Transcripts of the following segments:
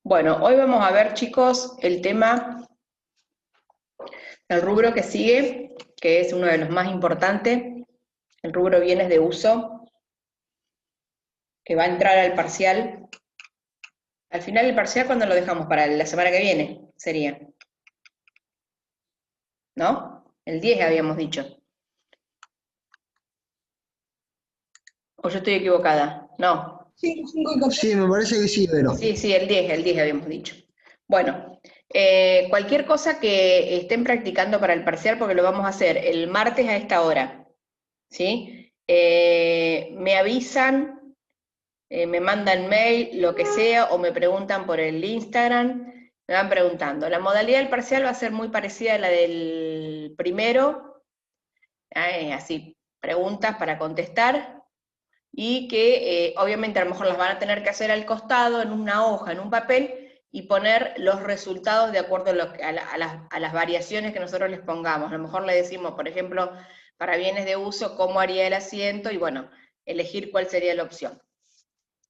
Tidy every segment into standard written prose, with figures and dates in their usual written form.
Bueno, hoy vamos a ver, chicos, el tema, el rubro que sigue, que es uno de los más importantes, el rubro bienes de uso, que va a entrar al parcial. Al final el parcial, ¿cuándo lo dejamos? Para la semana que viene, sería, ¿no? El 10 habíamos dicho. ¿O yo estoy equivocada? No. Sí, sí, me parece que sí, pero. Sí, el 10 habíamos dicho. Bueno, cualquier cosa que estén practicando para el parcial, porque lo vamos a hacer el martes a esta hora, ¿sí? Me avisan, me mandan mail, lo que sea, o me preguntan por el Instagram, me van preguntando. La modalidad del parcial va a ser muy parecida a la del primero, así, preguntas para contestar, y que obviamente a lo mejor las van a tener que hacer al costado, en una hoja, en un papel, y poner los resultados de acuerdo a las variaciones que nosotros les pongamos. A lo mejor le decimos, por ejemplo, para bienes de uso, cómo haría el asiento, y bueno, elegir cuál sería la opción.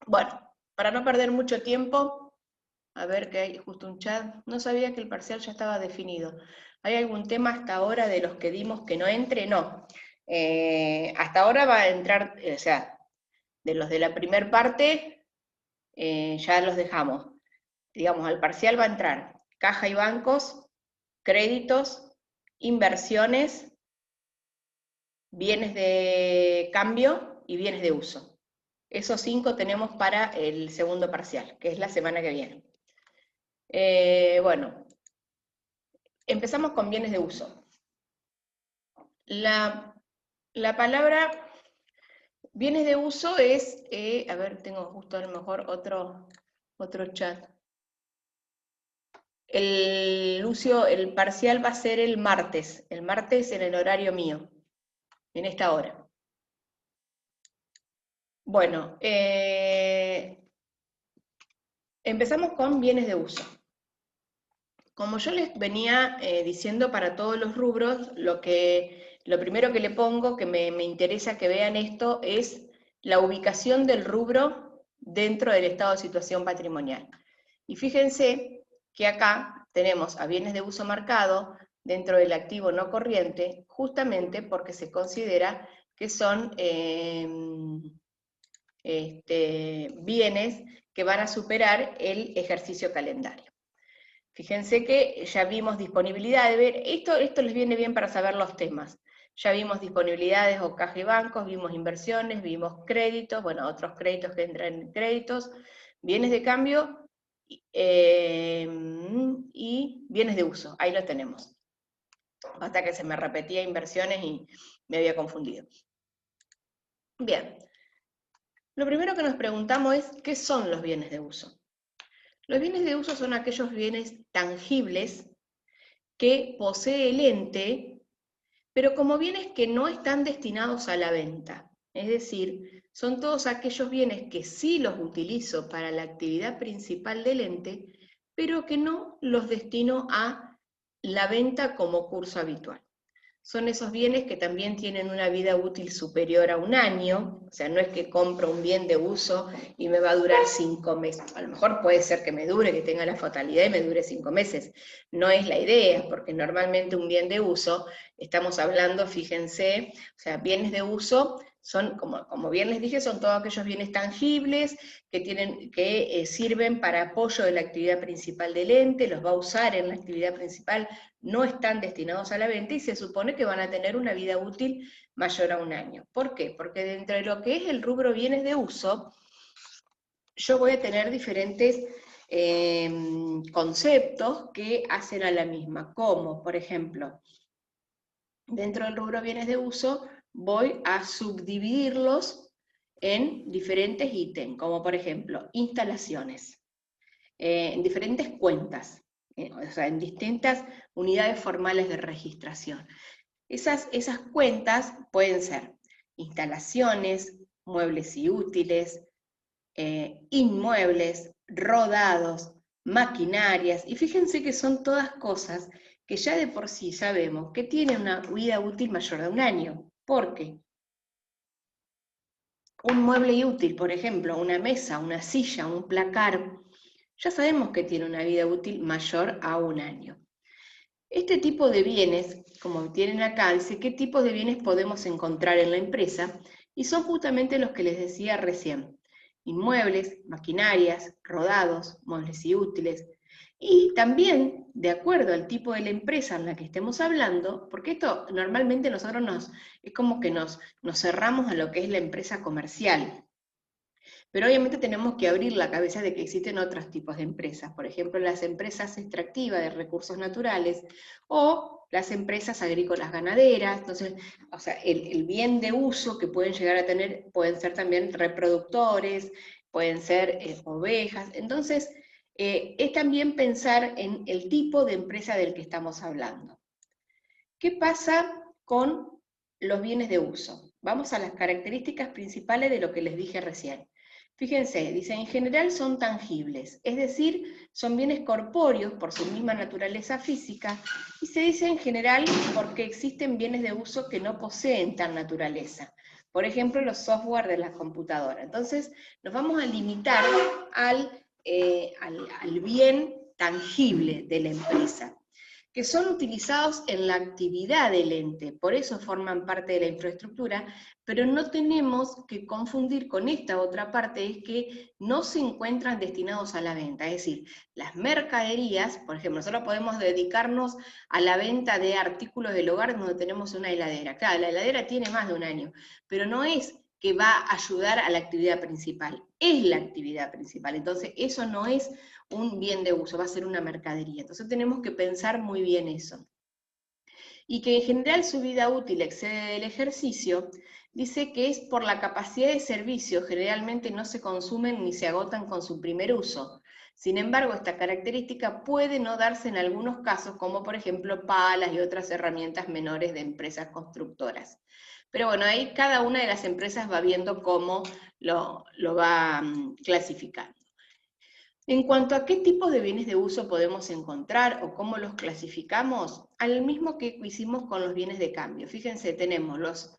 Bueno, para no perder mucho tiempo, a ver que hay justo un chat, no sabía que el parcial ya estaba definido. ¿Hay algún tema hasta ahora de los que dimos que no entre? No. Hasta ahora va a entrar, o sea, de los de la primer parte, ya los dejamos. Digamos, al parcial va a entrar caja y bancos, créditos, inversiones, bienes de cambio y bienes de uso. Esos 5 tenemos para el segundo parcial, que es la semana que viene. Bueno, empezamos con bienes de uso. La palabra bienes de uso es, a ver, tengo justo a lo mejor otro chat. Lucio, el parcial va a ser el martes en el horario mío, en esta hora. Bueno, empezamos con bienes de uso. Como yo les venía diciendo para todos los rubros, lo primero que le pongo, que me interesa que vean esto, es la ubicación del rubro dentro del estado de situación patrimonial. Y fíjense que acá tenemos a bienes de uso marcado dentro del activo no corriente, justamente porque se considera que son bienes que van a superar el ejercicio calendario. Fíjense que ya vimos disponibilidad de ver, esto les viene bien para saber los temas. Ya vimos disponibilidades o caja y bancos, vimos inversiones, vimos créditos, bueno, otros créditos que entran en créditos, bienes de cambio y bienes de uso, ahí lo tenemos. Hasta que se me repetía inversiones y me había confundido. Bien, lo primero que nos preguntamos es, ¿qué son los bienes de uso? Los bienes de uso son aquellos bienes tangibles que posee el ente, pero como bienes que no están destinados a la venta. Es decir, son todos aquellos bienes que sí los utilizo para la actividad principal del ente, pero que no los destino a la venta como curso habitual. Son esos bienes que también tienen una vida útil superior a un año, o sea, no es que compro un bien de uso y me va a durar 5 meses. A lo mejor puede ser que me dure, que tenga la fatalidad y me dure 5 meses. No es la idea, porque normalmente un bien de uso, estamos hablando, fíjense, o sea, bienes de uso son, como bien les dije, son todos aquellos bienes tangibles que sirven para apoyo de la actividad principal del ente, los va a usar en la actividad principal, no están destinados a la venta y se supone que van a tener una vida útil mayor a un año. ¿Por qué? Porque dentro de lo que es el rubro bienes de uso, yo voy a tener diferentes conceptos que hacen a la misma, como por ejemplo, dentro del rubro bienes de uso voy a subdividirlos en diferentes ítems, como por ejemplo instalaciones, en diferentes cuentas, o sea, en distintas unidades formales de registración. Esas cuentas pueden ser instalaciones, muebles y útiles, inmuebles, rodados, maquinarias, y fíjense que son todas cosas que ya de por sí sabemos que tienen una vida útil mayor de un año. ¿Por qué? Un mueble y útil, por ejemplo, una mesa, una silla, un placar, ya sabemos que tiene una vida útil mayor a 1 año. Este tipo de bienes, como tienen acá, dice qué tipos de bienes podemos encontrar en la empresa, y son justamente los que les decía recién: inmuebles, maquinarias, rodados, muebles y útiles. Y también, de acuerdo al tipo de la empresa en la que estemos hablando, porque esto normalmente nosotros es como que nos cerramos a lo que es la empresa comercial. Pero obviamente tenemos que abrir la cabeza de que existen otros tipos de empresas, por ejemplo, las empresas extractivas de recursos naturales o las empresas agrícolas ganaderas. Entonces, o sea, el bien de uso que pueden llegar a tener pueden ser también reproductores, pueden ser ovejas. Entonces, es también pensar en el tipo de empresa del que estamos hablando. ¿Qué pasa con los bienes de uso? Vamos a las características principales de lo que les dije recién. Fíjense, dice, en general son tangibles, es decir, son bienes corpóreos por su misma naturaleza física, y se dice en general porque existen bienes de uso que no poseen tal naturaleza. Por ejemplo, los software de la computadora. Entonces, nos vamos a limitar al bien tangible de la empresa, que son utilizados en la actividad del ente, por eso forman parte de la infraestructura, pero no tenemos que confundir con esta otra parte, es que no se encuentran destinados a la venta, es decir, las mercaderías, por ejemplo, nosotros podemos dedicarnos a la venta de artículos del hogar donde tenemos una heladera. Claro, la heladera tiene más de 1 año, pero no es que va a ayudar a la actividad principal, es la actividad principal, entonces eso no es un bien de uso, va a ser una mercadería. Entonces tenemos que pensar muy bien eso. Y que en general su vida útil excede del ejercicio, dice que es por la capacidad de servicio, generalmente no se consumen ni se agotan con su primer uso. Sin embargo, esta característica puede no darse en algunos casos, como por ejemplo palas y otras herramientas menores de empresas constructoras. Pero bueno, ahí cada una de las empresas va viendo cómo lo va clasificando. En cuanto a qué tipos de bienes de uso podemos encontrar o cómo los clasificamos, al mismo que hicimos con los bienes de cambio. Fíjense, tenemos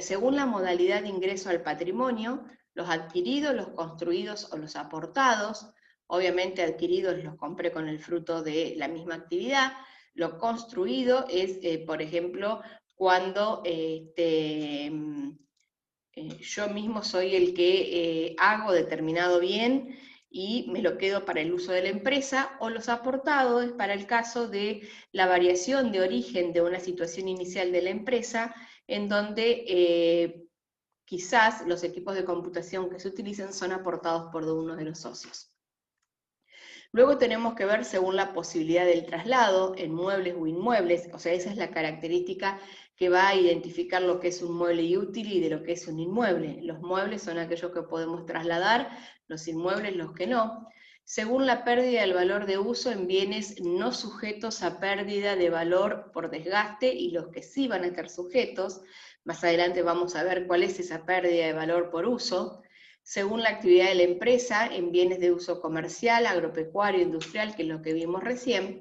según la modalidad de ingreso al patrimonio, los adquiridos, los construidos o los aportados. Obviamente adquiridos los compré con el fruto de la misma actividad. Lo construido es, por ejemplo, cuando yo mismo soy el que hago determinado bien y me lo quedo para el uso de la empresa, o los aportados es para el caso de la variación de origen de una situación inicial de la empresa, en donde quizás los equipos de computación que se utilizan son aportados por uno de los socios. Luego tenemos que ver según la posibilidad del traslado, en muebles o inmuebles, o sea, esa es la característica que va a identificar lo que es un mueble y útil y de lo que es un inmueble. Los muebles son aquellos que podemos trasladar, los inmuebles los que no. Según la pérdida del valor de uso en bienes no sujetos a pérdida de valor por desgaste y los que sí van a estar sujetos. Más adelante vamos a ver cuál es esa pérdida de valor por uso. Según la actividad de la empresa, en bienes de uso comercial, agropecuario, industrial, que es lo que vimos recién.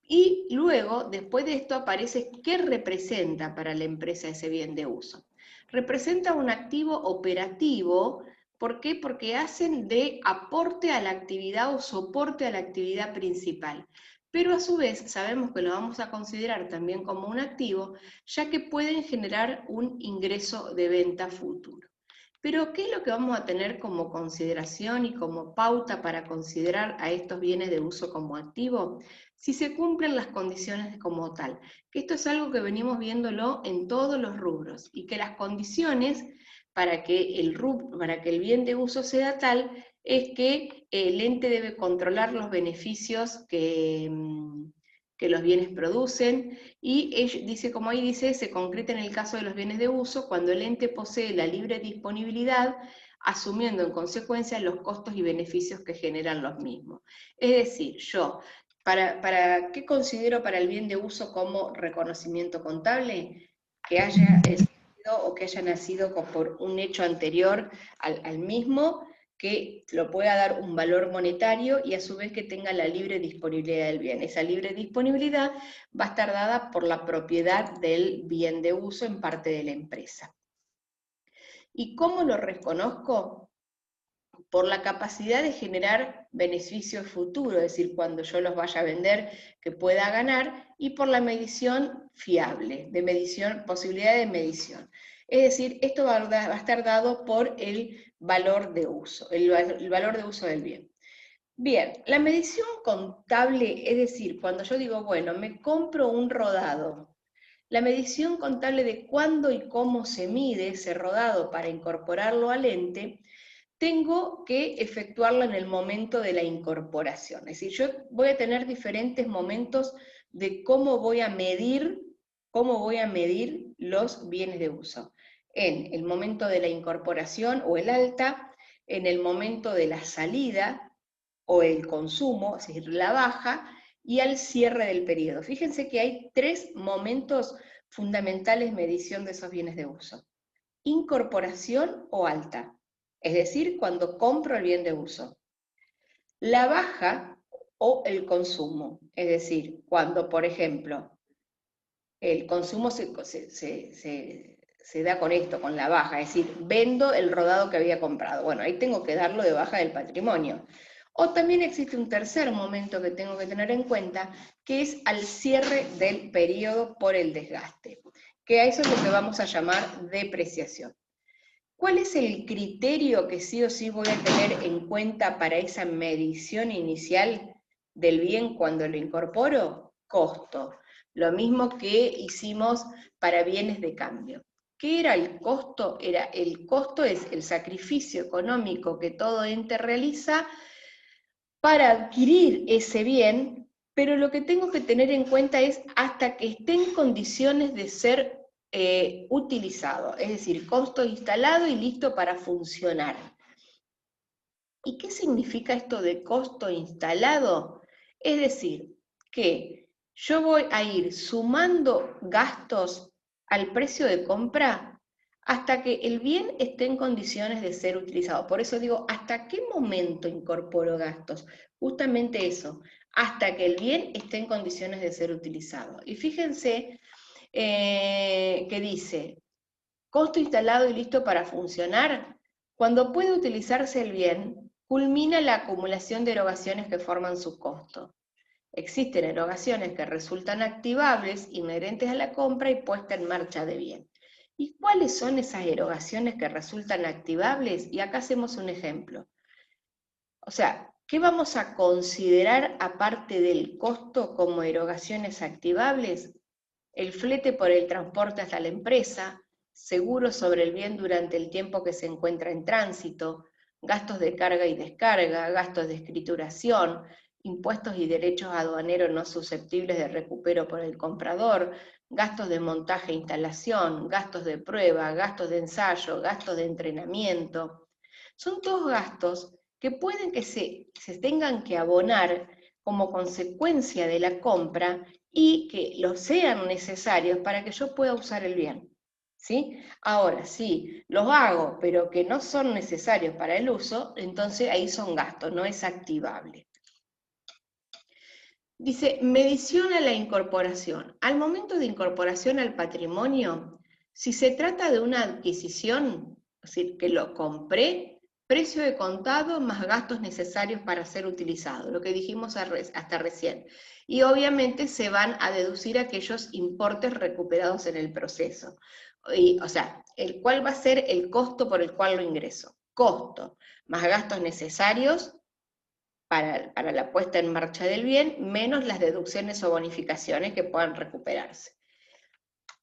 Y luego, después de esto, aparece qué representa para la empresa ese bien de uso. Representa un activo operativo. ¿Por qué? Porque hacen de aporte a la actividad o soporte a la actividad principal. Pero a su vez sabemos que lo vamos a considerar también como un activo, ya que pueden generar un ingreso de venta futuro. Pero, ¿qué es lo que vamos a tener como consideración y como pauta para considerar a estos bienes de uso como activo? Si se cumplen las condiciones como tal. Que esto es algo que venimos viéndolo en todos los rubros, y que las condiciones para que el bien de uso sea tal es que el ente debe controlar los beneficios que los bienes producen, y dice, como ahí dice, se concreta en el caso de los bienes de uso cuando el ente posee la libre disponibilidad, asumiendo en consecuencia los costos y beneficios que generan los mismos. Es decir, yo, ¿para qué considero para el bien de uso como reconocimiento contable? Que haya existido o que haya nacido por un hecho anterior al mismo, que lo pueda dar un valor monetario y a su vez que tenga la libre disponibilidad del bien. Esa libre disponibilidad va a estar dada por la propiedad del bien de uso en parte de la empresa. ¿Y cómo lo reconozco? Por la capacidad de generar beneficio futuro, es decir, cuando yo los vaya a vender, que pueda ganar, y por la medición fiable, de medición, posibilidad de medición. Es decir, esto va a estar dado por el valor de uso, el valor de uso del bien. Bien, la medición contable, es decir, cuando yo digo, bueno, me compro un rodado, la medición contable de cuándo y cómo se mide ese rodado para incorporarlo al ente, tengo que efectuarlo en el momento de la incorporación. Es decir, yo voy a tener diferentes momentos de cómo voy a medir los bienes de uso. En el momento de la incorporación o el alta, en el momento de la salida o el consumo, es decir, la baja, y al cierre del periodo. Fíjense que hay 3 momentos fundamentales de medición de esos bienes de uso. Incorporación o alta, es decir, cuando compro el bien de uso. La baja o el consumo, es decir, cuando, por ejemplo, el consumo se da con esto, con la baja, es decir, vendo el rodado que había comprado. Bueno, ahí tengo que darlo de baja del patrimonio. O también existe un tercer momento que tengo que tener en cuenta, que es al cierre del periodo por el desgaste, que a eso es lo que vamos a llamar depreciación. ¿Cuál es el criterio que sí o sí voy a tener en cuenta para esa medición inicial del bien cuando lo incorporo? Costo. Lo mismo que hicimos para bienes de cambio. ¿Qué era el costo? El costo es el sacrificio económico que todo ente realiza para adquirir ese bien, pero lo que tengo que tener en cuenta es hasta que esté en condiciones de ser utilizado, es decir, costo instalado y listo para funcionar. ¿Y qué significa esto de costo instalado? Es decir, que yo voy a ir sumando gastos al precio de compra hasta que el bien esté en condiciones de ser utilizado. Por eso digo, ¿hasta qué momento incorporo gastos? Justamente eso, hasta que el bien esté en condiciones de ser utilizado. Y fíjense que dice, costo instalado y listo para funcionar. Cuando puede utilizarse el bien, culmina la acumulación de erogaciones que forman su costo. Existen erogaciones que resultan activables, inherentes a la compra y puesta en marcha de bien. ¿Y cuáles son esas erogaciones que resultan activables? Y acá hacemos un ejemplo. O sea, ¿qué vamos a considerar aparte del costo como erogaciones activables? El flete por el transporte hasta la empresa, seguro sobre el bien durante el tiempo que se encuentra en tránsito, gastos de carga y descarga, gastos de escrituración, impuestos y derechos aduaneros no susceptibles de recupero por el comprador, gastos de montaje e instalación, gastos de prueba, gastos de ensayo, gastos de entrenamiento. Son todos gastos que pueden que se tengan que abonar como consecuencia de la compra y que los sean necesarios para que yo pueda usar el bien. ¿Sí? Ahora, si los hago, pero que no son necesarios para el uso, entonces ahí son gastos, no es activable. Dice, medición a la incorporación. Al momento de incorporación al patrimonio, si se trata de una adquisición, es decir, que lo compré, precio de contado más gastos necesarios para ser utilizado, lo que dijimos hasta recién. Y obviamente se van a deducir aquellos importes recuperados en el proceso. O sea, ¿cuál va a ser el costo por el cual lo ingreso? Costo más gastos necesarios para la puesta en marcha del bien, menos las deducciones o bonificaciones que puedan recuperarse.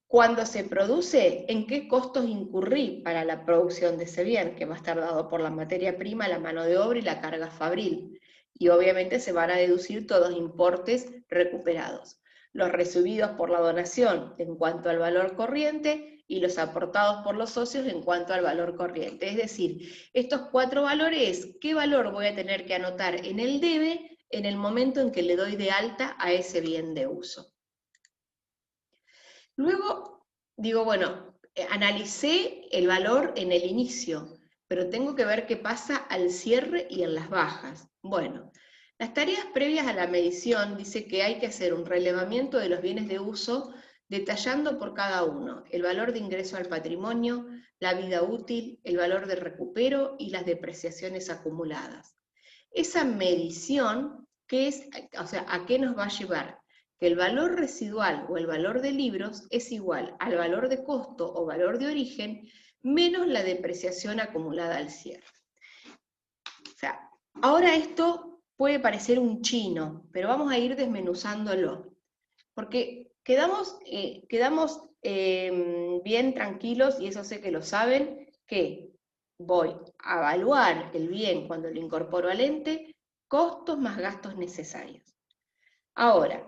Cuando se produce, ¿en qué costos incurrí para la producción de ese bien? Que va a estar dado por la materia prima, la mano de obra y la carga fabril. Y obviamente se van a deducir todos importes recuperados. Los recibidos por la donación en cuanto al valor corriente y los aportados por los socios en cuanto al valor corriente. Es decir, estos 4 valores, ¿qué valor voy a tener que anotar en el debe en el momento en que le doy de alta a ese bien de uso? Luego digo, bueno, analicé el valor en el inicio, pero tengo que ver qué pasa al cierre y en las bajas. Bueno, las tareas previas a la medición dice que hay que hacer un relevamiento de los bienes de uso detallando por cada uno el valor de ingreso al patrimonio, la vida útil, el valor de recupero y las depreciaciones acumuladas. esa medición, o sea, ¿a qué nos va a llevar? Que el valor residual o el valor de libros es igual al valor de costo o valor de origen menos la depreciación acumulada al cierre. O sea, ahora esto puede parecer un chino, pero vamos a ir desmenuzándolo, porque quedamos bien tranquilos, y eso sé que lo saben, que voy a evaluar el bien cuando lo incorporo al ente, costos más gastos necesarios. Ahora,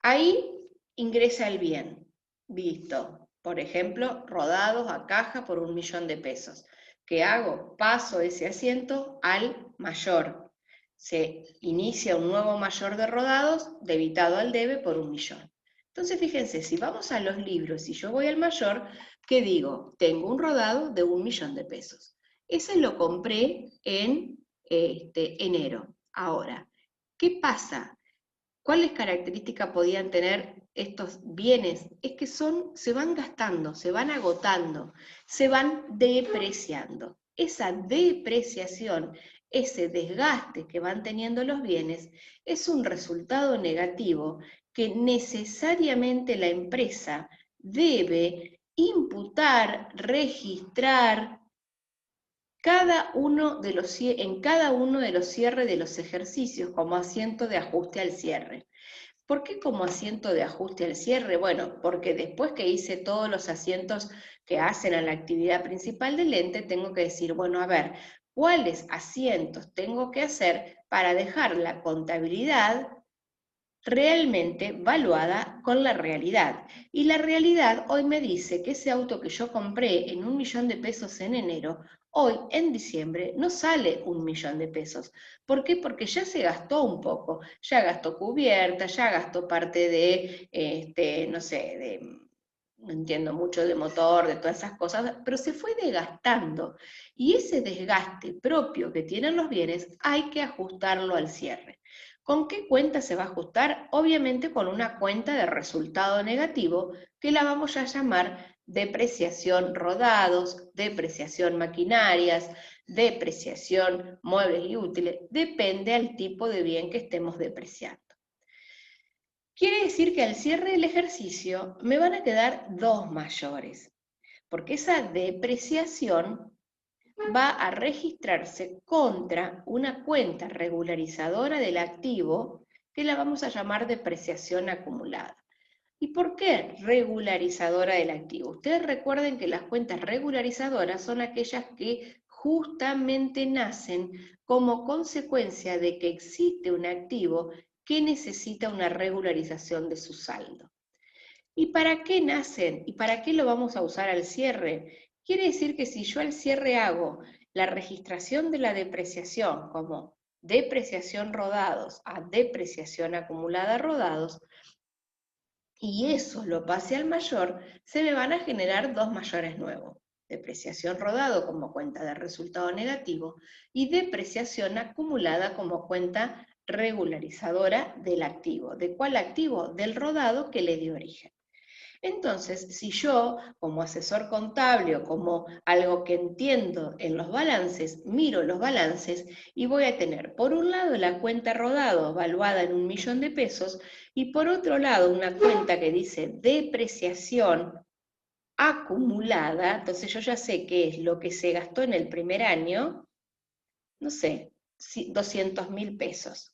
ahí ingresa el bien, visto, por ejemplo, rodados a caja por 1 millón de pesos. ¿Qué hago? Paso ese asiento al mayor. Se inicia un nuevo mayor de rodados debitado al debe por 1 millón. Entonces, fíjense, si vamos a los libros y yo voy al mayor, ¿qué digo? Tengo un rodado de 1 millón de pesos. Ese lo compré en enero. Ahora, ¿qué pasa? ¿Cuáles características podían tener estos bienes? Es que se van gastando, se van agotando, se van depreciando. Esa depreciación, ese desgaste que van teniendo los bienes, es un resultado negativo que necesariamente la empresa debe imputar, registrar, en cada uno de los cierres de los ejercicios como asiento de ajuste al cierre. ¿Por qué como asiento de ajuste al cierre? Bueno, porque después que hice todos los asientos que hacen a la actividad principal del ente, tengo que decir, bueno, a ver, ¿cuáles asientos tengo que hacer para dejar la contabilidad realmente valuada con la realidad? Y la realidad hoy me dice que ese auto que yo compré en 1 millón de pesos en enero, hoy en diciembre no sale 1 millón de pesos. ¿Por qué? Porque ya se gastó un poco, ya gastó cubierta, ya gastó parte de, no sé, no entiendo mucho de motor, de todas esas cosas, pero se fue desgastando. Y ese desgaste propio que tienen los bienes hay que ajustarlo al cierre. ¿Con qué cuenta se va a ajustar? Obviamente con una cuenta de resultado negativo que la vamos a llamar depreciación rodados, depreciación maquinarias, depreciación muebles y útiles, depende del tipo de bien que estemos depreciando. Quiere decir que al cierre del ejercicio me van a quedar 2 mayores, porque esa depreciación va a registrarse contra una cuenta regularizadora del activo que la vamos a llamar depreciación acumulada. ¿Y por qué regularizadora del activo? Ustedes recuerden que las cuentas regularizadoras son aquellas que justamente nacen como consecuencia de que existe un activo que necesita una regularización de su saldo. ¿Y para qué nacen? ¿Y para qué lo vamos a usar al cierre? Quiere decir que si yo al cierre hago la registración de la depreciación como depreciación rodados a depreciación acumulada rodados, y eso lo pase al mayor, se me van a generar 2 mayores nuevos. Depreciación rodado como cuenta de resultado negativo y depreciación acumulada como cuenta regularizadora del activo. ¿De cuál activo? Del rodado que le dio origen. Entonces, si yo, como asesor contable o como algo que entiendo en los balances, miro los balances y voy a tener, por un lado, la cuenta rodado valuada en 1 millón de pesos y por otro lado, una cuenta que dice depreciación acumulada, entonces yo ya sé qué es lo que se gastó en el primer año, no sé, 200.000 pesos.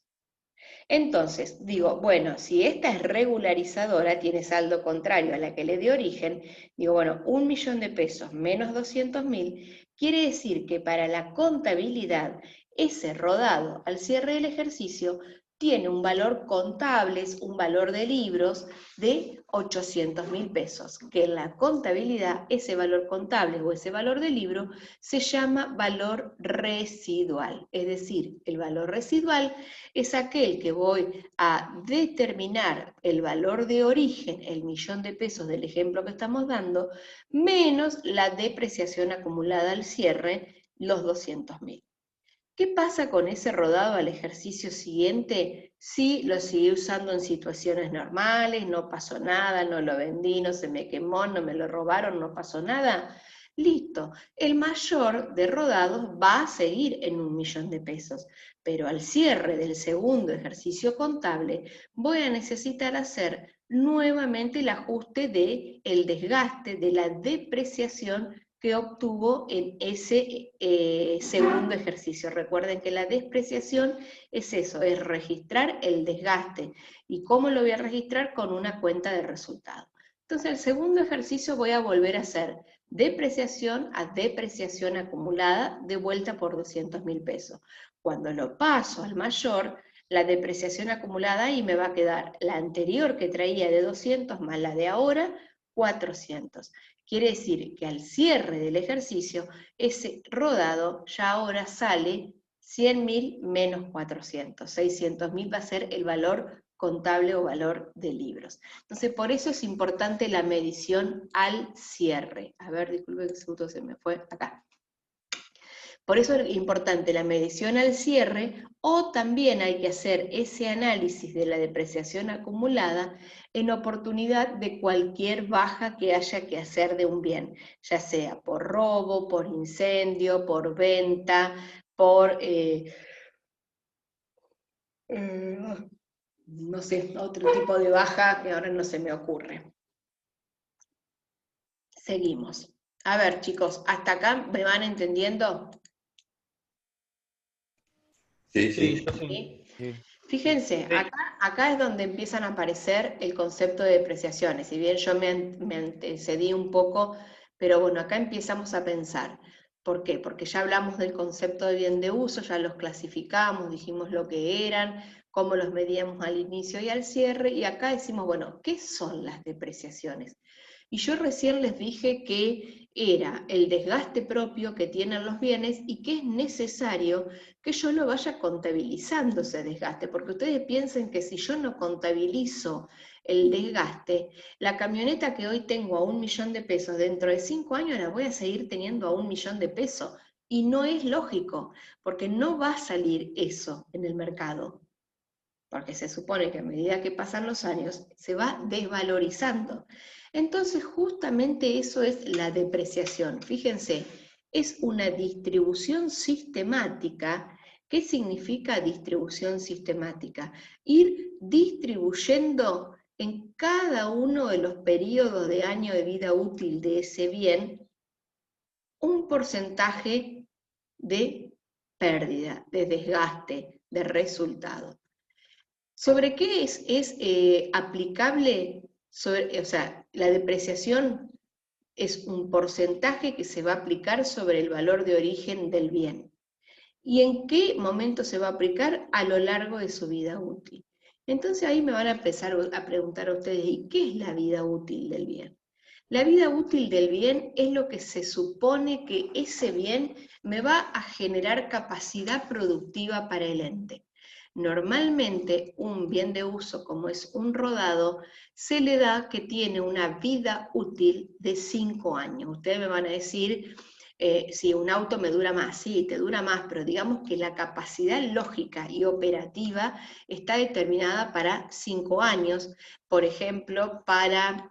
Entonces, digo, bueno, si esta es regularizadora, tiene saldo contrario a la que le dio origen, digo, bueno, 1 millón de pesos menos 200.000, quiere decir que para la contabilidad, ese rodado al cierre del ejercicio tiene un valor contable, un valor de libros de 800.000 pesos, que en la contabilidad ese valor contable o ese valor de libro se llama valor residual. Es decir, el valor residual es aquel que voy a determinar el valor de origen, el 1 millón de pesos del ejemplo que estamos dando, menos la depreciación acumulada al cierre, los 200.000. ¿Qué pasa con ese rodado al ejercicio siguiente? Sí, lo seguí usando en situaciones normales, no pasó nada, no lo vendí, no se me quemó, no me lo robaron, no pasó nada. Listo, el mayor de rodados va a seguir en 1.000.000 de pesos, pero al cierre del segundo ejercicio contable voy a necesitar hacer nuevamente el ajuste del desgaste, de la depreciación que obtuvo en ese segundo ejercicio. Recuerden que la depreciación es eso, es registrar el desgaste. ¿Y cómo lo voy a registrar? Con una cuenta de resultado. Entonces, el segundo ejercicio voy a volver a hacer depreciación a depreciación acumulada de vuelta por 200.000 pesos. Cuando lo paso al mayor, la depreciación acumulada ahí me va a quedar la anterior que traía de 200 más la de ahora, 400. Quiere decir que al cierre del ejercicio, ese rodado ya ahora sale 100.000 menos 400. 600.000 va a ser el valor contable o valor de libros. Entonces, por eso es importante la medición al cierre. A ver, disculpe que se me fue acá. Por eso es importante la medición al cierre, o también hay que hacer ese análisis de la depreciación acumulada en oportunidad de cualquier baja que haya que hacer de un bien, ya sea por robo, por incendio, por venta, por no sé, otro tipo de baja que ahora no se me ocurre. Seguimos. A ver, chicos, ¿hasta acá me van entendiendo? Sí, Sí, sí. yo sí. ¿Sí? Fíjense, Sí. acá es donde empiezan a aparecer el concepto de depreciaciones. Si bien yo me antecedí un poco, pero bueno, acá empezamos a pensar. ¿Por qué? Porque ya hablamos del concepto de bien de uso, ya los clasificamos, dijimos lo que eran, cómo los medíamos al inicio y al cierre, y acá decimos, bueno, ¿qué son las depreciaciones? Y yo recién les dije que era el desgaste propio que tienen los bienes y que es necesario que yo lo vaya contabilizando ese desgaste, porque ustedes piensen que si yo no contabilizo el desgaste, la camioneta que hoy tengo a 1.000.000 de pesos, dentro de 5 años la voy a seguir teniendo a 1.000.000 de pesos. Y no es lógico, porque no va a salir eso en el mercado, porque se supone que a medida que pasan los años se va desvalorizando. Entonces justamente eso es la depreciación. Fíjense, es una distribución sistemática. ¿Qué significa distribución sistemática? Ir distribuyendo en cada uno de los periodos de año de vida útil de ese bien un porcentaje de pérdida, de desgaste, de resultado. ¿Sobre qué es aplicable? O sea, la depreciación es un porcentaje que se va a aplicar sobre el valor de origen del bien. ¿Y en qué momento se va a aplicar? A lo largo de su vida útil. Entonces ahí me van a empezar a preguntar a ustedes, ¿y qué es la vida útil del bien? La vida útil del bien es lo que se supone que ese bien me va a generar capacidad productiva para el ente. Normalmente un bien de uso como es un rodado se le da que tiene una vida útil de 5 años. Ustedes me van a decir, si un auto me dura más, sí, te dura más, pero digamos que la capacidad lógica y operativa está determinada para 5 años, por ejemplo, para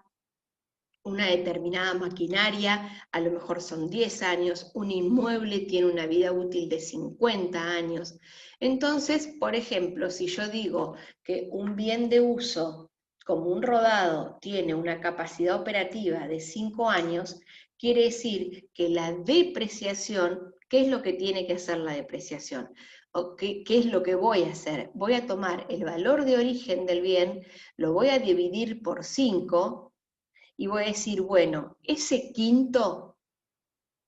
una determinada maquinaria, a lo mejor son 10 años, un inmueble tiene una vida útil de 50 años. Entonces, por ejemplo, si yo digo que un bien de uso como un rodado tiene una capacidad operativa de 5 años, quiere decir que la depreciación, ¿qué es lo que tiene que hacer la depreciación? ¿O qué es lo que voy a hacer? Voy a tomar el valor de origen del bien, lo voy a dividir por 5, y voy a decir, bueno, ese quinto,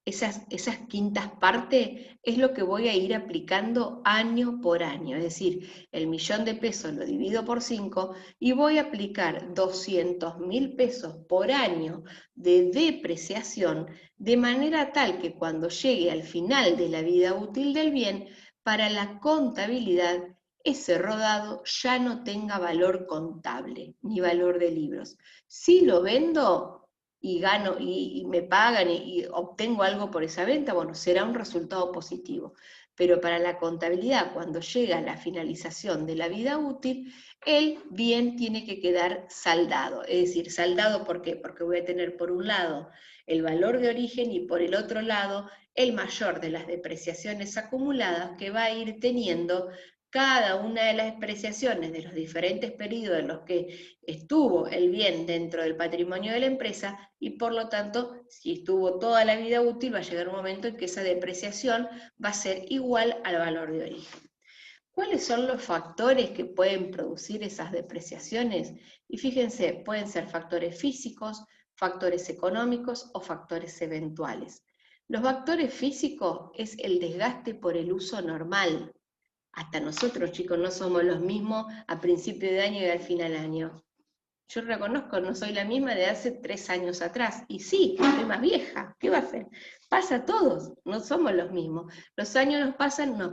esas quintas partes, es lo que voy a ir aplicando año por año. Es decir, el 1.000.000 de pesos lo divido por 5 y voy a aplicar 200.000 pesos por año de depreciación, de manera tal que cuando llegue al final de la vida útil del bien, para la contabilidad, ese rodado ya no tenga valor contable, ni valor de libros. Si lo vendo y gano y me pagan y obtengo algo por esa venta, bueno, será un resultado positivo. pero para la contabilidad, cuando llega a la finalización de la vida útil, el bien tiene que quedar saldado. Es decir, saldado ¿por qué? Porque voy a tener por un lado el valor de origen y por el otro lado el mayor de las depreciaciones acumuladas que va a ir teniendo cada una de las depreciaciones de los diferentes periodos en los que estuvo el bien dentro del patrimonio de la empresa, y por lo tanto, si estuvo toda la vida útil, va a llegar un momento en que esa depreciación va a ser igual al valor de origen. ¿Cuáles son los factores que pueden producir esas depreciaciones? Y fíjense, pueden ser factores físicos, factores económicos o factores eventuales. Los factores físicos es el desgaste por el uso normal. Hasta nosotros, chicos, no somos los mismos a principio de año y al final de año. Yo reconozco, no soy la misma de hace 3 años atrás. Y sí, soy más vieja, ¿qué va a hacer? Pasa a todos, no somos los mismos. Los años nos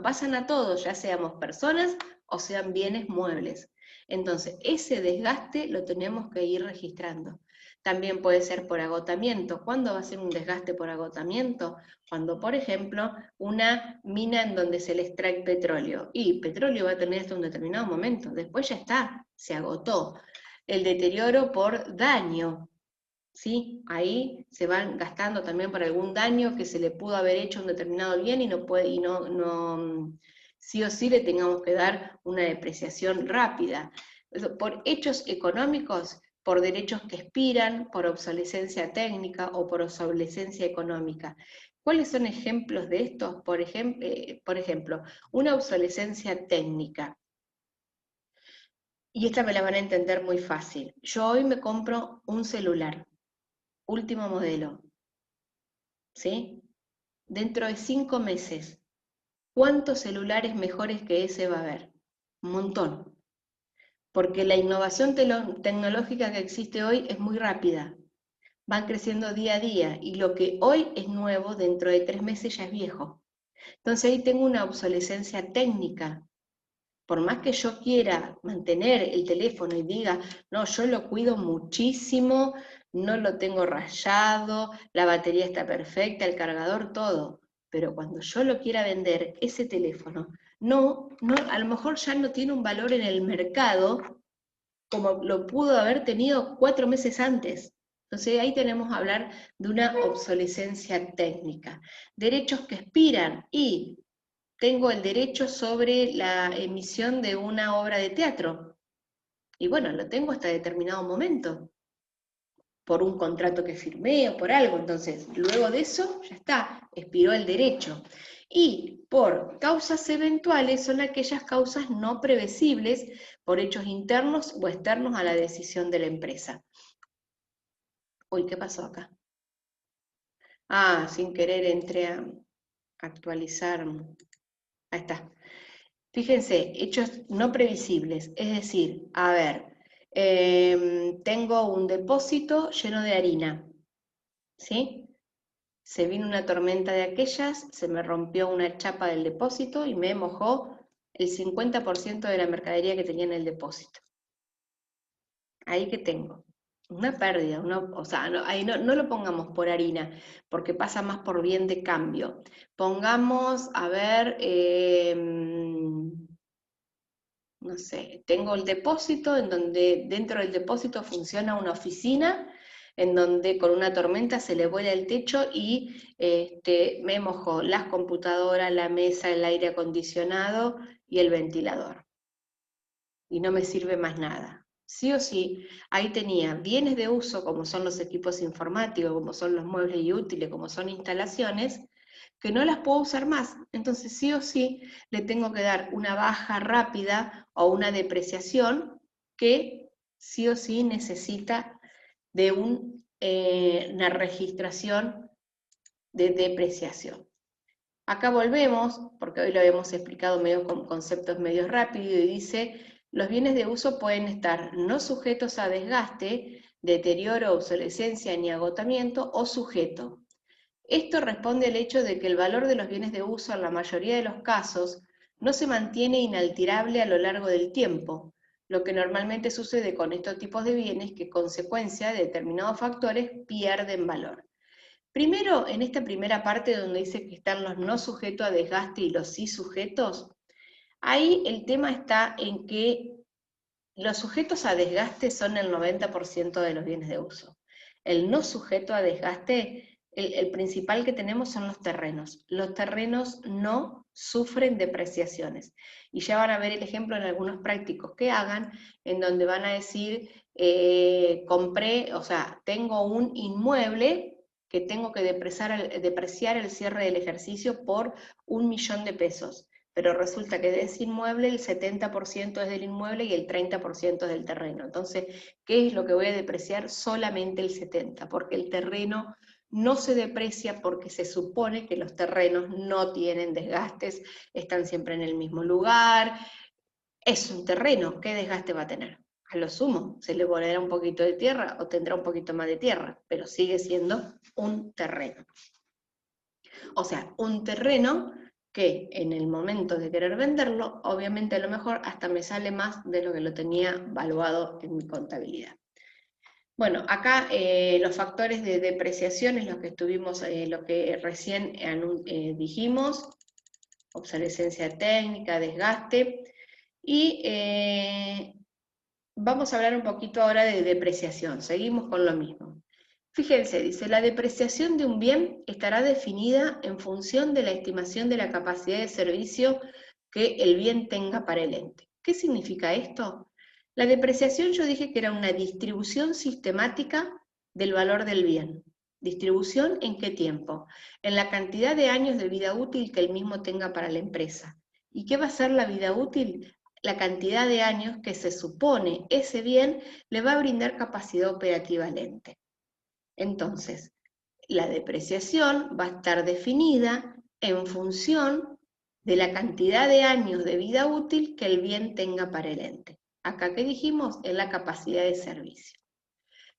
pasan a todos, ya seamos personas o sean bienes muebles. Entonces, ese desgaste lo tenemos que ir registrando. También puede ser por agotamiento. ¿Cuándo va a ser un desgaste por agotamiento? Cuando, por ejemplo, una mina en donde se le extrae petróleo. Y petróleo va a tener hasta un determinado momento, después ya está, se agotó. El deterioro por daño, ¿sí? Ahí se van gastando también por algún daño que se le pudo haber hecho a un determinado bien y no puede, sí o sí le tengamos que dar una depreciación rápida. Por hechos económicos, por derechos que expiran, por obsolescencia técnica o por obsolescencia económica. ¿Cuáles son ejemplos de estos? Por ejemplo, una obsolescencia técnica. Y esta me la van a entender muy fácil. Yo hoy me compro un celular, último modelo, ¿sí? Dentro de 5 meses, ¿cuántos celulares mejores que ese va a haber? Un montón. Porque la innovación tecnológica que existe hoy es muy rápida. Van creciendo día a día y lo que hoy es nuevo, dentro de 3 meses ya es viejo. Entonces ahí tengo una obsolescencia técnica. Por más que yo quiera mantener el teléfono y diga, no, yo lo cuido muchísimo, no lo tengo rayado, la batería está perfecta, el cargador, todo. Pero cuando yo lo quiera vender, ese teléfono, a lo mejor ya no tiene un valor en el mercado como lo pudo haber tenido 4 meses antes. Entonces ahí tenemos que hablar de una obsolescencia técnica. Derechos que expiran y tengo el derecho sobre la emisión de una obra de teatro. Y bueno, lo tengo hasta determinado momento, por un contrato que firmé o por algo. Entonces, luego de eso, ya está, expiró el derecho. Y por causas eventuales son aquellas causas no previsibles por hechos internos o externos a la decisión de la empresa. Uy, ¿qué pasó acá? Ah, sin querer entré a actualizar. Ahí está. Fíjense, hechos no previsibles, es decir, a ver, tengo un depósito lleno de harina, ¿sí? Se vino una tormenta de aquellas, se me rompió una chapa del depósito y me mojó el 50% de la mercadería que tenía en el depósito. Ahí que tengo, una pérdida, o sea, ahí no lo pongamos por harina, porque pasa más por bien de cambio. Pongamos, a ver, no sé, tengo el depósito en donde dentro del depósito funciona una oficina en donde con una tormenta se le vuela el techo y me mojó las computadoras, la mesa, el aire acondicionado y el ventilador. Y no me sirve más nada. Sí o sí, ahí tenía bienes de uso como son los equipos informáticos, como son los muebles y útiles, como son instalaciones, que no las puedo usar más. Entonces sí o sí le tengo que dar una baja rápida o una depreciación que sí o sí necesita de una registración de depreciación. Acá volvemos, porque hoy lo hemos explicado medio con conceptos medios rápidos, y dice, los bienes de uso pueden estar no sujetos a desgaste, deterioro, obsolescencia ni agotamiento, o sujeto. Esto responde al hecho de que el valor de los bienes de uso en la mayoría de los casos no se mantiene inalterable a lo largo del tiempo, lo que normalmente sucede con estos tipos de bienes que, consecuencia de determinados factores, pierden valor. Primero, en esta primera parte donde dice que están los no sujetos a desgaste y los sí sujetos, ahí el tema está en que los sujetos a desgaste son el 90% de los bienes de uso. El no sujeto a desgaste, el principal que tenemos son los terrenos. Los terrenos no sufren depreciaciones. Y ya van a ver el ejemplo en algunos prácticos que hagan, en donde van a decir, compré, o sea, tengo un inmueble que tengo que depreciar el cierre del ejercicio por 1.000.000 de pesos. Pero resulta que de ese inmueble el 70% es del inmueble y el 30% es del terreno. Entonces, ¿qué es lo que voy a depreciar? Solamente el 70%, porque el terreno no se deprecia porque se supone que los terrenos no tienen desgastes, están siempre en el mismo lugar. Es un terreno, ¿qué desgaste va a tener? A lo sumo, se le volverá un poquito de tierra o tendrá un poquito más de tierra, pero sigue siendo un terreno. O sea, un terreno que en el momento de querer venderlo, obviamente a lo mejor hasta me sale más de lo que lo tenía valuado en mi contabilidad. Bueno, acá los factores de depreciación es lo que estuvimos, lo que recién dijimos, obsolescencia técnica, desgaste, y vamos a hablar un poquito ahora de depreciación, seguimos con lo mismo. Fíjense, dice, la depreciación de un bien estará definida en función de la estimación de la capacidad de servicio que el bien tenga para el ente. ¿Qué significa esto? La depreciación yo dije que era una distribución sistemática del valor del bien. ¿Distribución en qué tiempo? En la cantidad de años de vida útil que el mismo tenga para la empresa. ¿Y qué va a ser la vida útil? La cantidad de años que se supone ese bien le va a brindar capacidad operativa al ente. Entonces, la depreciación va a estar definida en función de la cantidad de años de vida útil que el bien tenga para el ente. Acá que dijimos es la capacidad de servicio.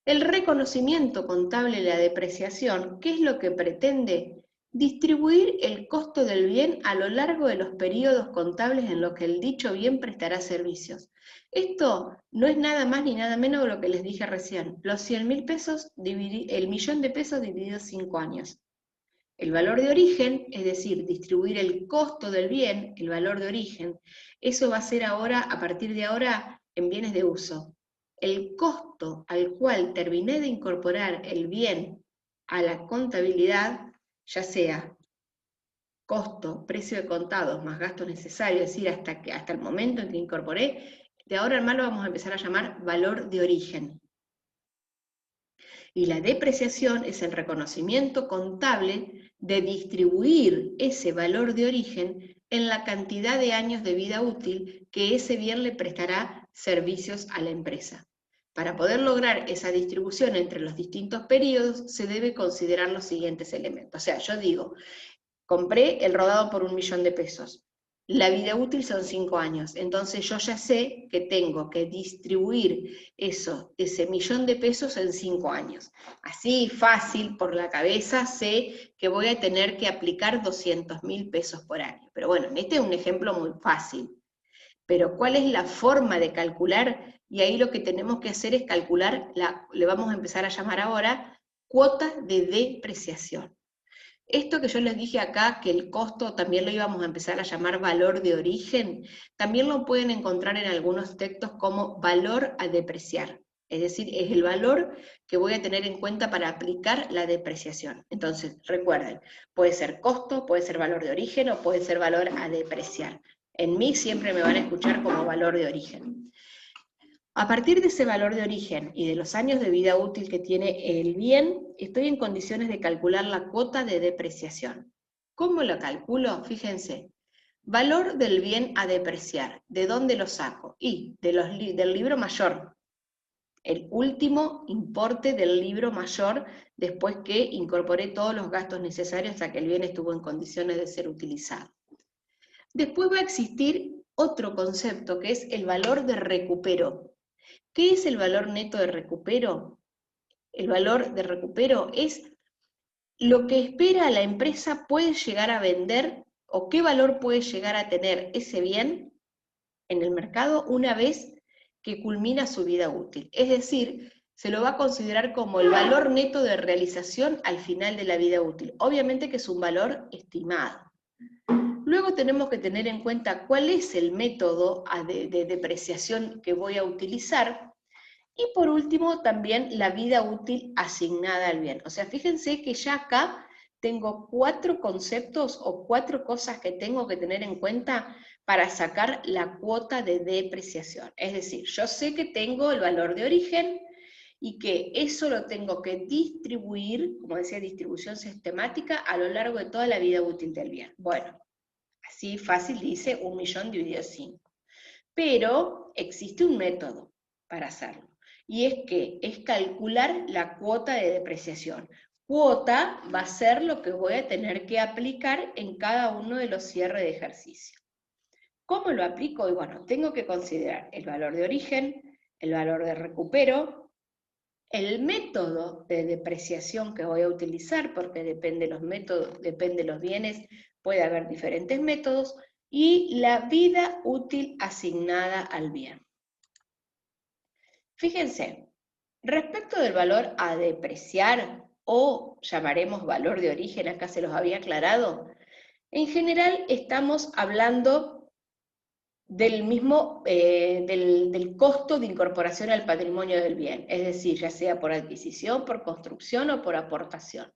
El reconocimiento contable de la depreciación, ¿qué es lo que pretende? Distribuir el costo del bien a lo largo de los periodos contables en los que el dicho bien prestará servicios. Esto no es nada más ni nada menos de lo que les dije recién. Los 100.000 pesos, el millón de pesos dividido 5 años. El valor de origen, es decir, distribuir el costo del bien, el valor de origen, eso va a ser ahora, a partir de ahora, en bienes de uso. El costo al cual terminé de incorporar el bien a la contabilidad, ya sea costo, precio de contados más gasto necesario, es decir, hasta el momento en que incorporé, de ahora en más lo vamos a empezar a llamar valor de origen. Y la depreciación es el reconocimiento contable de distribuir ese valor de origen en la cantidad de años de vida útil que ese bien le prestará servicios a la empresa. Para poder lograr esa distribución entre los distintos periodos, se debe considerar los siguientes elementos. O sea, yo digo, compré el rodado por 1.000.000 de pesos. La vida útil son 5 años, entonces yo ya sé que tengo que distribuir ese 1.000.000 de pesos en 5 años. Así fácil por la cabeza sé que voy a tener que aplicar 200.000 pesos por año. Pero bueno, este es un ejemplo muy fácil. Pero ¿cuál es la forma de calcular? Y ahí lo que tenemos que hacer es calcular, le vamos a empezar a llamar ahora, cuota de depreciación. Esto que yo les dije acá, que el costo también lo íbamos a empezar a llamar valor de origen, también lo pueden encontrar en algunos textos como valor a depreciar. Es decir, es el valor que voy a tener en cuenta para aplicar la depreciación. Entonces, recuerden, puede ser costo, puede ser valor de origen o puede ser valor a depreciar. En mí siempre me van a escuchar como valor de origen. A partir de ese valor de origen y de los años de vida útil que tiene el bien, estoy en condiciones de calcular la cuota de depreciación. ¿Cómo lo calculo? Fíjense, valor del bien a depreciar, ¿de dónde lo saco? Y del libro mayor, el último importe del libro mayor después que incorporé todos los gastos necesarios hasta que el bien estuvo en condiciones de ser utilizado. Después va a existir otro concepto que es el valor de recupero. ¿Qué es el valor neto de recupero? El valor de recupero es lo que espera la empresa puede llegar a vender o qué valor puede llegar a tener ese bien en el mercado una vez que culmina su vida útil. Es decir, se lo va a considerar como el valor neto de realización al final de la vida útil. Obviamente que es un valor estimado. Luego tenemos que tener en cuenta cuál es el método de depreciación que voy a utilizar. Y por último, también la vida útil asignada al bien. O sea, fíjense que ya acá tengo 4 conceptos o 4 cosas que tengo que tener en cuenta para sacar la cuota de depreciación. Es decir, yo sé que tengo el valor de origen y que eso lo tengo que distribuir, como decía, distribución sistemática, a lo largo de toda la vida útil del bien. Bueno, así fácil dice 1.000.000 dividido 5. Pero existe un método para hacerlo, y es que es calcular la cuota de depreciación. Cuota va a ser lo que voy a tener que aplicar en cada uno de los cierres de ejercicio. ¿Cómo lo aplico? Y bueno, tengo que considerar el valor de origen, el valor de recupero, el método de depreciación que voy a utilizar, porque depende de los métodos, depende de los bienes, puede haber diferentes métodos, y la vida útil asignada al bien. Fíjense, respecto del valor a depreciar, o llamaremos valor de origen, acá se los había aclarado, en general estamos hablando del mismo, del costo de incorporación al patrimonio del bien, es decir, ya sea por adquisición, por construcción o por aportación.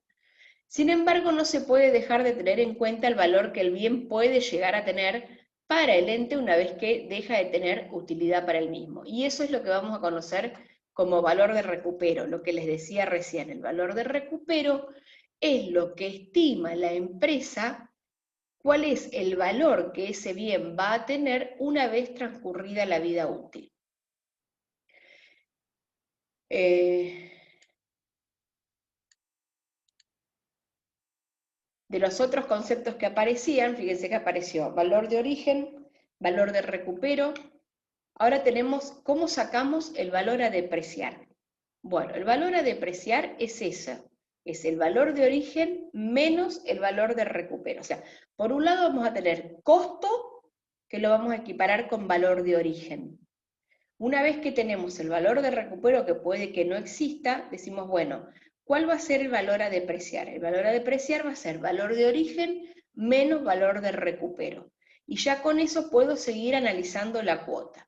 Sin embargo, no se puede dejar de tener en cuenta el valor que el bien puede llegar a tener para el ente una vez que deja de tener utilidad para el mismo. Y eso es lo que vamos a conocer como valor de recupero, lo que les decía recién. El valor de recupero es lo que estima la empresa cuál es el valor que ese bien va a tener una vez transcurrida la vida útil. De los otros conceptos que aparecían, fíjense que apareció valor de origen, valor de recupero. Ahora tenemos cómo sacamos el valor a depreciar. Bueno, el valor a depreciar es ese, es el valor de origen menos el valor de recupero. O sea, por un lado vamos a tener costo, que lo vamos a equiparar con valor de origen. Una vez que tenemos el valor de recupero, que puede que no exista, decimos, bueno, ¿cuál va a ser el valor a depreciar? El valor a depreciar va a ser valor de origen menos valor de recupero. Y ya con eso puedo seguir analizando la cuota.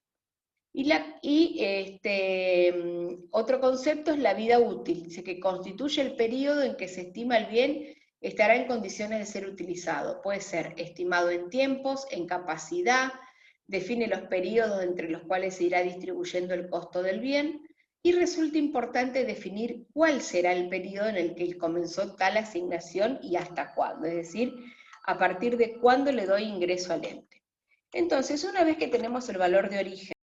Otro concepto es la vida útil, dice que constituye el periodo en que se estima el bien estará en condiciones de ser utilizado. Puede ser estimado en tiempos, en capacidad, define los periodos entre los cuales se irá distribuyendo el costo del bien, y resulta importante definir cuál será el periodo en el que comenzó tal asignación y hasta cuándo, es decir, a partir de cuándo le doy ingreso al ente. Entonces, una vez que tenemos el valor de origen,